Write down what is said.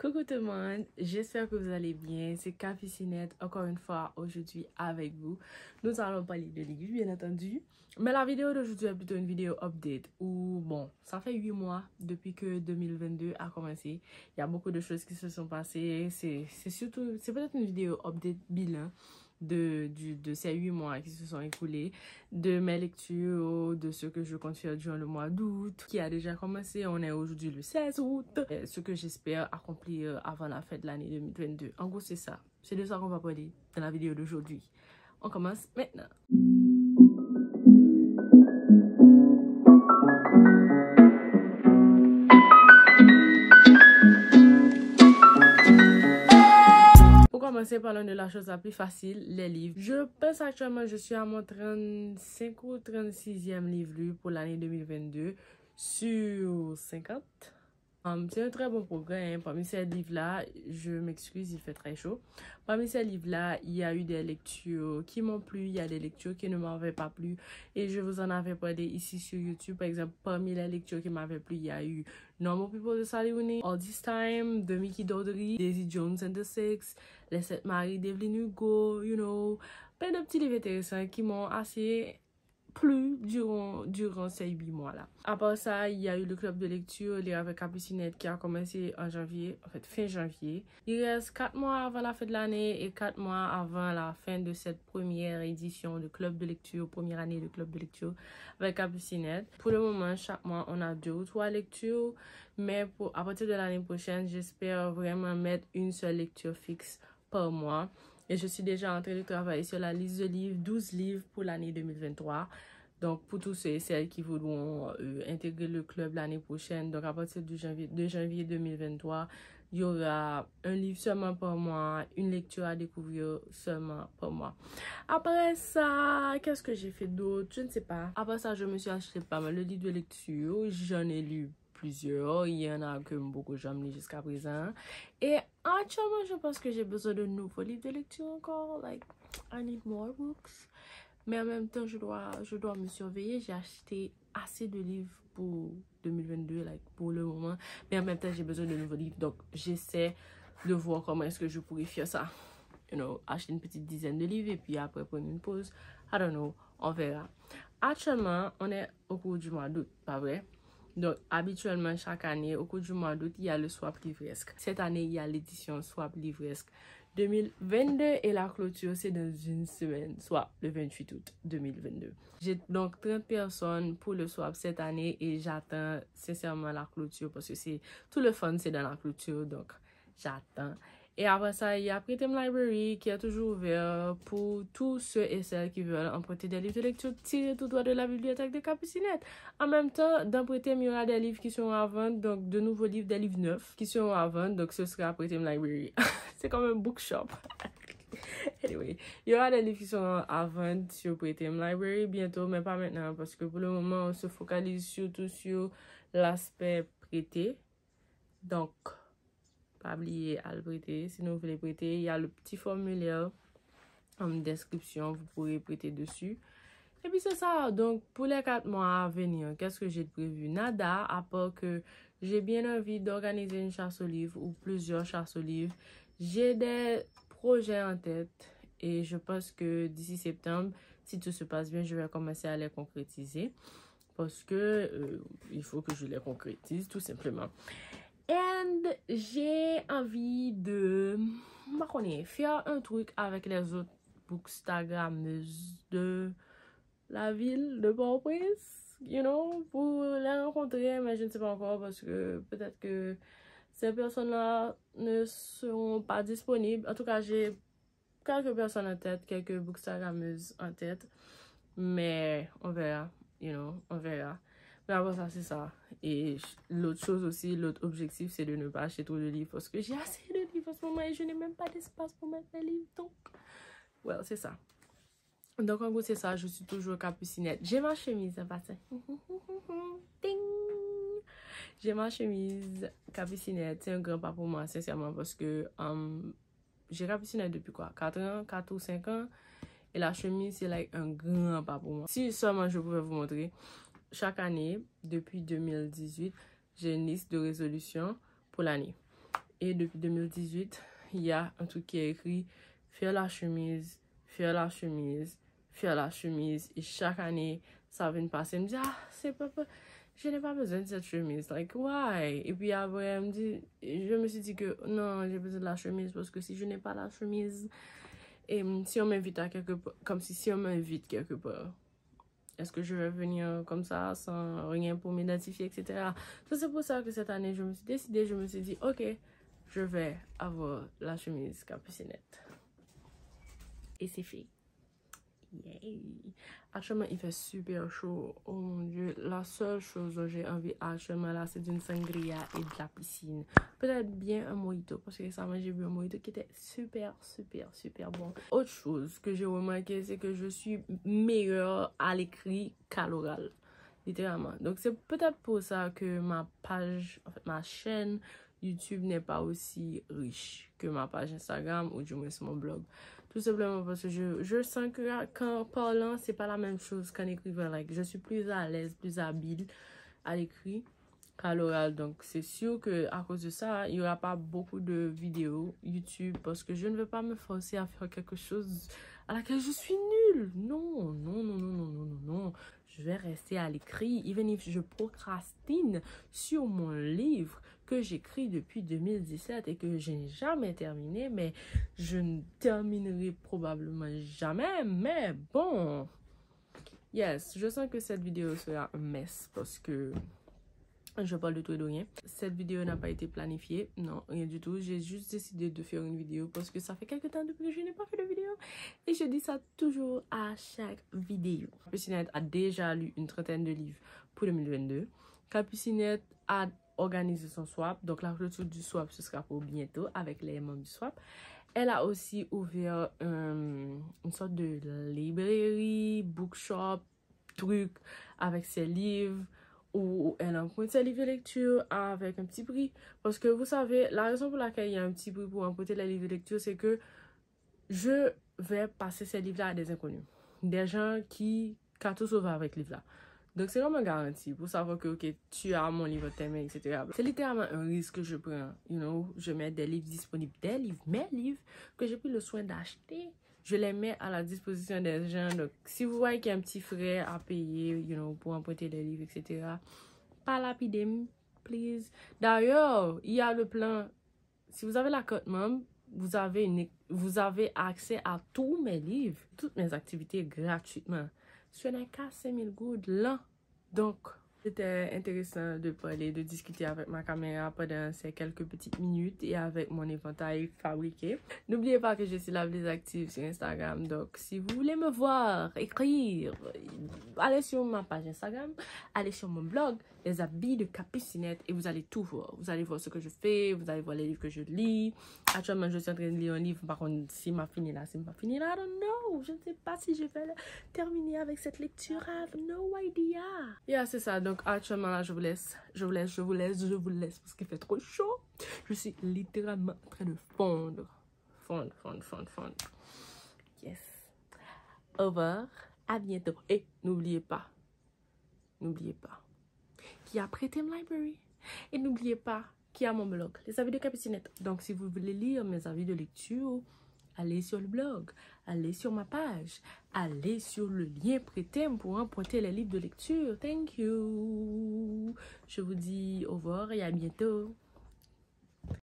Coucou tout le monde, j'espère que vous allez bien. C'est Capucinette encore une fois aujourd'hui avec vous. Nous allons parler de livres bien entendu. Mais la vidéo d'aujourd'hui est plutôt une vidéo update où bon, ça fait 8 mois depuis que 2022 a commencé. Il y a beaucoup de choses qui se sont passées. C'est peut-être une vidéo update bilan de ces 8 mois qui se sont écoulés, de mes lectures, de ce que je compte faire durant le mois d'août, qui a déjà commencé. On est aujourd'hui le 16 août. Ce que j'espère accomplir avant la fin de l'année 2022. En gros, c'est ça. C'est de ça qu'on va parler dans la vidéo d'aujourd'hui. On commence maintenant. Pour commencer, parlons de la chose la plus facile, les livres. Je pense actuellement, je suis à mon 35 ou 36e livre lu pour l'année 2022 sur 50. C'est un très bon progrès. Parmi ces livres-là, je m'excuse, il fait très chaud. Parmi ces livres-là, il y a eu des lectures qui m'ont plu, il y a des lectures qui ne m'avaient pas plu. Et je vous en avais parlé ici sur YouTube. Par exemple, parmi les lectures qui m'avaient plu, il y a eu Normal People de Sally Rooney, All This Time de Mickey Dougherty, Daisy Jones and the Six, Les Sept Maris d'Evelyn Hugo, plein de petits livres intéressants qui m'ont assez plu durant ces 8 mois-là. À part ça, il y a eu le club de lecture Lire avec Capucinette qui a commencé en janvier, en fait fin janvier. Il reste 4 mois avant la fin de l'année et 4 mois avant la fin de cette première édition de club de lecture, première année de club de lecture avec Capucinette. Pour le moment, chaque mois, on a 2 ou 3 lectures, mais à partir de l'année prochaine, j'espère vraiment mettre une seule lecture fixe par mois. Et je suis déjà en train de travailler sur la liste de livres, 12 livres pour l'année 2023. Donc, pour tous ceux et celles qui voudront intégrer le club l'année prochaine, donc à partir de janvier 2023, il y aura un livre seulement par mois, une lecture à découvrir seulement par mois. Après ça, qu'est-ce que j'ai fait d'autre? Je ne sais pas. Après ça, je me suis acheté pas mal de livres de lecture. J'en ai lu plusieurs. Il y en a que beaucoup j'aime lire jusqu'à présent. Et actuellement, je pense que j'ai besoin de nouveaux livres de lecture encore. Like, I need more books. Mais en même temps, je dois me surveiller. J'ai acheté assez de livres pour 2022, like, pour le moment. Mais en même temps, j'ai besoin de nouveaux livres. Donc, j'essaie de voir comment est-ce que je pourrais faire ça. Acheter une petite dizaine de livres et puis après prendre une pause. I don't know. On verra. Actuellement, on est au cours du mois d'août, pas vrai? Donc, habituellement, chaque année, au cours du mois d'août, il y a le swap livresque. Cette année, il y a l'édition swap livresque 2022 et la clôture, c'est dans une semaine, soit le 28 août 2022. J'ai donc 30 personnes pour le swap cette année et j'attends sincèrement la clôture parce que c'est tout le fun, c'est dans la clôture, donc j'attends. Et après ça, il y a Pretty Library qui est toujours ouvert pour tous ceux et celles qui veulent emprunter des livres de lecture tirés tout droit de la bibliothèque de Capucinette. En même temps, dans Pretty, il y aura des livres qui seront à vendre, donc de nouveaux livres, des livres neufs qui seront à vendre, donc ce sera Pretty Library. C'est comme un bookshop. Anyway, il y aura des livres qui seront à vendre sur Pretty Library bientôt, mais pas maintenant parce que pour le moment, on se focalise surtout sur l'aspect prêté. Donc, pas oublier à le prêter. Si vous voulez prêter, il y a le petit formulaire en description, vous pourrez prêter dessus. Et puis c'est ça. Donc pour les 4 mois à venir, qu'est-ce que j'ai prévu? Nada, à part que j'ai bien envie d'organiser une chasse aux livres ou plusieurs chasses aux livres. J'ai des projets en tête et je pense que d'ici septembre, si tout se passe bien, je vais commencer à les concrétiser. Parce que il faut que je les concrétise tout simplement. Et j'ai envie de faire un truc avec les autres bookstagrammeuses de la ville de Port-au-Prince, pour les rencontrer, mais je ne sais pas encore parce que peut-être que ces personnes-là ne seront pas disponibles. En tout cas, j'ai quelques personnes en tête, quelques bookstagrammeuses en tête, mais on verra, on verra. Mais avant ça, c'est ça. Et l'autre chose aussi, l'autre objectif, c'est de ne pas acheter trop de livres parce que j'ai assez de livres en ce moment et je n'ai même pas d'espace pour mettre mes livres. Donc, well, c'est ça. Donc, en gros, c'est ça. Je suis toujours Capucinette. J'ai ma chemise, hein, pas ça. Ding! J'ai ma chemise Capucinette. C'est un grand pas pour moi, sincèrement, parce que j'ai Capucinette depuis quoi? 4 ans, 4 ou 5 ans. Et la chemise, c'est like un grand pas pour moi. Si seulement je pouvais vous montrer. Chaque année, depuis 2018, j'ai une liste de résolutions pour l'année. Et depuis 2018, il y a un truc qui est écrit faire la chemise, faire la chemise, faire la chemise. Et chaque année, ça vient de passer. Elle me dit, ah, je n'ai pas besoin de cette chemise. Like, why? Et puis après, je me suis dit que non, j'ai besoin de la chemise parce que si je n'ai pas la chemise, et si on m'invite à quelque part, comme si on m'invite quelque part, est-ce que je vais venir comme ça sans rien pour m'identifier, etc. So, c'est pour ça que cette année, je me suis décidée, je me suis dit, ok, je vais avoir la chemise capucinette. Et c'est fait. Yay! Actuellement, il fait super chaud. Oh mon Dieu, la seule chose dont j'ai envie actuellement là, c'est d'une sangria et de la piscine. Peut-être bien un mojito, parce que récemment, j'ai bu un mojito qui était super, super, super bon. Autre chose que j'ai remarqué, c'est que je suis meilleure à l'écrit qu'à l'oral. Littéralement. Donc, c'est peut-être pour ça que ma page, en fait, ma chaîne YouTube n'est pas aussi riche que ma page Instagram ou du moins mon blog. Tout simplement parce que je sens que qu'en parlant, c'est pas la même chose qu'en écrivant. Like, je suis plus à l'aise, plus habile à l'écrit qu'à l'oral. Donc, c'est sûr que à cause de ça, il n'y aura pas beaucoup de vidéos YouTube parce que je ne veux pas me forcer à faire quelque chose à laquelle je suis nulle. Non, non, non, non, non, non, non, non. Je vais rester à l'écrit, even if je procrastine sur mon livre que j'écris depuis 2017 et que je n'ai jamais terminé, mais je ne terminerai probablement jamais, mais bon. Yes, je sens que cette vidéo sera un mess parce que je parle de tout et de rien. Cette vidéo n'a pas été planifiée, non, rien du tout. J'ai juste décidé de faire une vidéo parce que ça fait quelques temps depuis que je n'ai pas fait de vidéo. Et je dis ça toujours à chaque vidéo. Capucinette a déjà lu une trentaine de livres pour 2022. Capucinette a organisé son swap. Donc la clôture du swap, ce sera pour bientôt avec les membres du swap. Elle a aussi ouvert une sorte de librairie, bookshop, truc avec ses livres, où elle emprunte ses livres de lecture avec un petit prix. Parce que vous savez, la raison pour laquelle il y a un petit prix pour emprunter les livres de lecture, c'est que je vais passer ces livres-là à des inconnus. Des gens qui tout sauver avec ce livre-là. Donc, c'est comme une garantie pour savoir que, ok, tu as mon livre t'aimer, etc. C'est littéralement un risque que je prends. You know, je mets des livres disponibles, mes livres que j'ai pris le soin d'acheter. Je les mets à la disposition des gens. Donc, si vous voyez qu'il y a un petit frais à payer, you know, pour emprunter des livres, etc., pas lapidem, please. D'ailleurs, il y a le plan. Si vous avez la carte membre, vous avez accès à tous mes livres, toutes mes activités gratuitement. Ce n'est qu'à 5000 gouttes là. Donc, c'était intéressant de parler, de discuter avec ma caméra pendant ces quelques petites minutes et avec mon éventail fabriqué. N'oubliez pas que je suis la plus active sur Instagram. Donc, si vous voulez me voir, écrire, allez sur ma page Instagram, allez sur mon blog, Les Habits de Capucinette, et vous allez tout voir. Vous allez voir ce que je fais, vous allez voir les livres que je lis. Actuellement, je suis en train de lire un livre. Par contre, s'il m'a fini là, s'il m'a fini là, I don't know. Je ne sais pas si je vais terminer avec cette lecture. I have no idea. Yeah, c'est ça. Donc, actuellement, là, je vous laisse parce qu'il fait trop chaud. Je suis littéralement en train de fondre. Fondre. Yes. Au revoir. À bientôt. Et n'oubliez pas qu'il y a Prétem Library. Et n'oubliez pas qu'il y a mon blog, Les Avis de Capucinette. Donc, si vous voulez lire mes avis de lecture, allez sur le blog, allez sur ma page, allez sur le lien Prétem pour emprunter les livres de lecture. Thank you. Je vous dis au revoir et à bientôt.